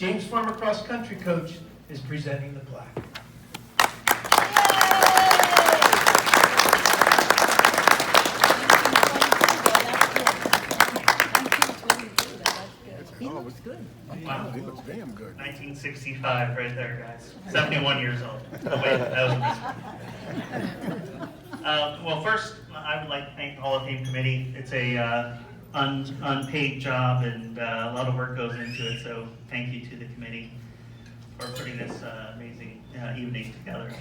James Farmer cross country coach, is presenting the plaque. He looks good. Wow. He looks damn good. 1965 right there, guys. 71 years old. Oh, wait, that was well, first, I would like to thank the Hall of Fame Committee. It's a unpaid job, and a lot of work goes into it, so thank you to the committee for putting this amazing evening together.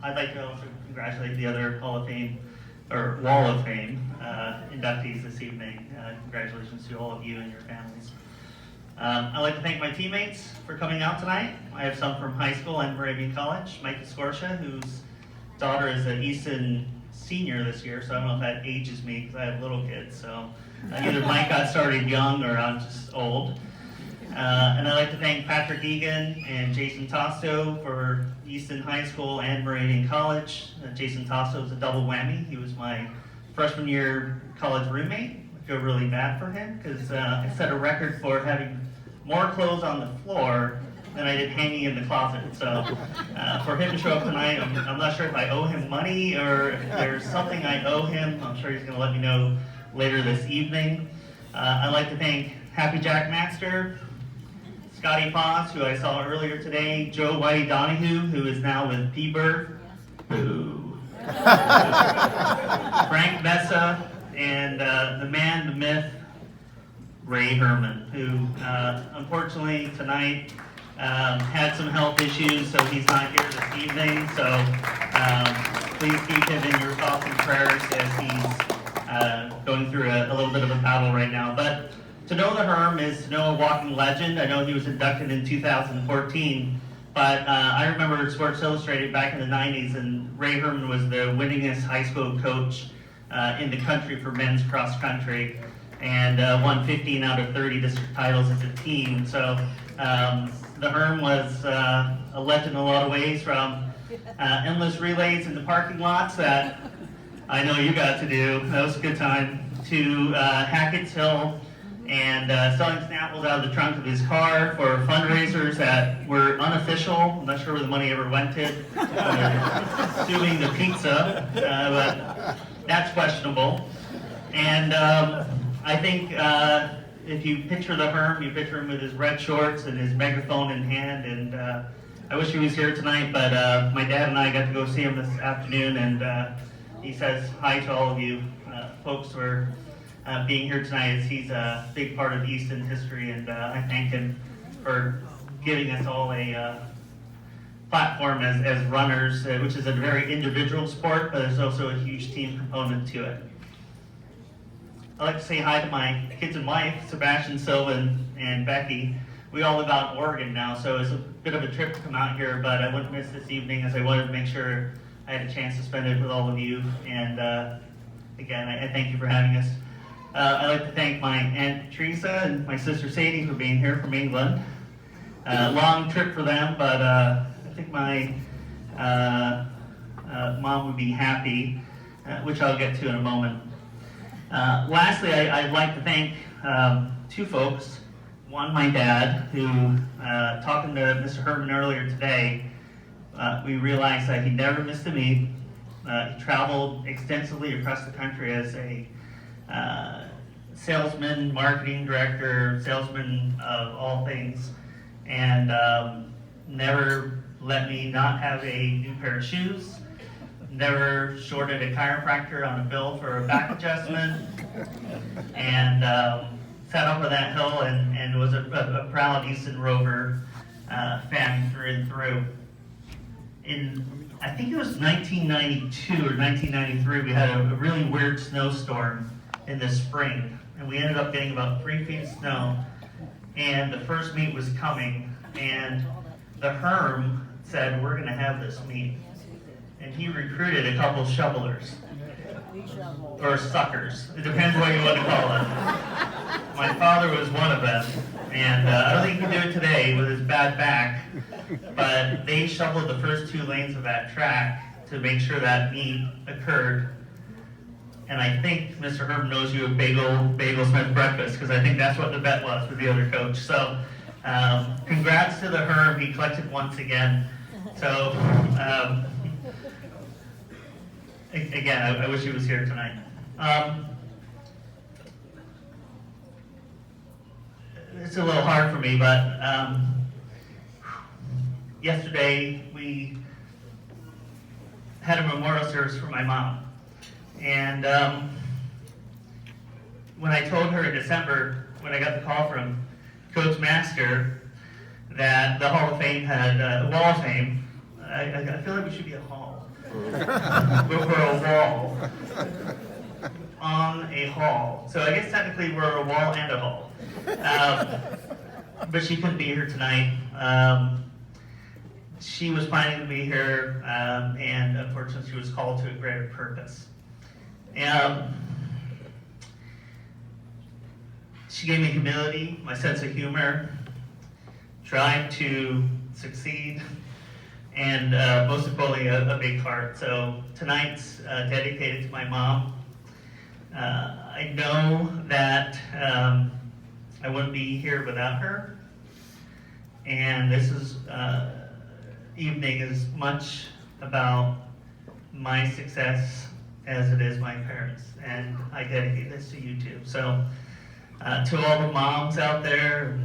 I'd like to also congratulate the other Hall of Fame, or Wall of Fame inductees this evening. Congratulations to all of you and your families. I'd like to thank my teammates for coming out tonight. I have some from high school and Moravian College. Micah Scorsha, whose daughter is an Easton senior this year, so I don't know if that ages me because I have little kids. So either Mike got started young or I'm just old. And I'd like to thank Patrick Egan and Jason Tosto for Easton High School and Moravian College. Jason Tosto was a double whammy. He was my freshman year college roommate. I feel really bad for him because I set a record for having more clothes on the floor than I did hanging in the closet. So for him to show up tonight, I'm not sure if I owe him money or if there's something I owe him. I'm sure he's going to let me know later this evening. I'd like to thank Happy Jack Maxter, Scotty Foss, who I saw earlier today, Joe Whitey Donahue, who is now with P-Bird, boo, Frank Mesa, and the man, the myth, Ray Herman, who unfortunately tonight had some health issues, so he's not here this evening. So please keep him in your thoughts and prayers as he's going through a little bit of a battle right now. But to know the Herm is to know a walking legend. I know he was inducted in 2014, but I remember Sports Illustrated back in the 90s, and Ray Herman was the winningest high school coach in the country for men's cross country, and won 15 out of 30 district titles as a team. So the Herm was a legend in a lot of ways, from endless relays in the parking lots that I know you got to do. That was a good time. To Hackett's Hill and selling Snapples out of the trunk of his car for fundraisers that were unofficial. I'm not sure where the money ever went to. Assuming the pizza, but that's questionable. And I think if you picture the Herm, you picture him with his red shorts and his megaphone in hand. And I wish he was here tonight, but my dad and I got to go see him this afternoon, and he says hi to all of you folks for being here tonight, as he's a big part of Easton history, and I thank him for giving us all a platform as runners, which is a very individual sport, but there's also a huge team component to it. I'd like to say hi to my kids and wife, Sebastian, Sylvan, and Becky. We all live out in Oregon now, so it's a bit of a trip to come out here, but I wouldn't miss this evening, as I wanted to make sure I had a chance to spend it with all of you. And again, I thank you for having us. I'd like to thank my Aunt Teresa and my sister Sadie for being here from England. Long trip for them, but I think my mom would be happy, which I'll get to in a moment. Lastly, I'd like to thank two folks. One, my dad, who, talking to Mr. Herman earlier today, we realized that he never missed a meet. He traveled extensively across the country as a salesman, marketing director, salesman of all things, and never let me not have a new pair of shoes, never shorted a chiropractor on a bill for a back adjustment, and sat up on that hill and was a proud Easton Rover fan through and through. I think it was 1992 or 1993, we had a really weird snowstorm in the spring, and we ended up getting about 3 feet of snow, and the first meet was coming, and the Herm said, we're gonna have this meet. And he recruited a couple shovelers, or suckers, it depends what you want to call it. My father was one of them, and I don't think he can do it today with his bad back, but they shoveled the first 2 lanes of that track to make sure that meet occurred. And I think Mr. Herman knows you a bagel Smith breakfast, because I think that's what the bet was with the other coach. So Congrats to the Herm, he collected once again. So, again, I wish he was here tonight. It's a little hard for me, but yesterday we had a memorial service for my mom. And when I told her in December, when I got the call from Coach Master, that the Hall of Fame had a Wall of Fame, I feel like we should be a hall. We're a wall on a hall. So I guess technically we're a wall and a hall. But she couldn't be here tonight. She was planning to be here, and unfortunately she was called to a greater purpose. She gave me humility, my sense of humor, drive to succeed, and most importantly, a big heart. So tonight's dedicated to my mom. I know that I wouldn't be here without her, and this evening is much about my success as it is my parents, and I dedicate this to you too. So to all the moms out there,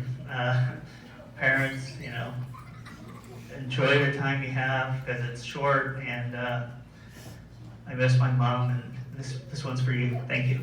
parents, enjoy the time you have because it's short, and I miss my mom, and this one's for you. Thank you.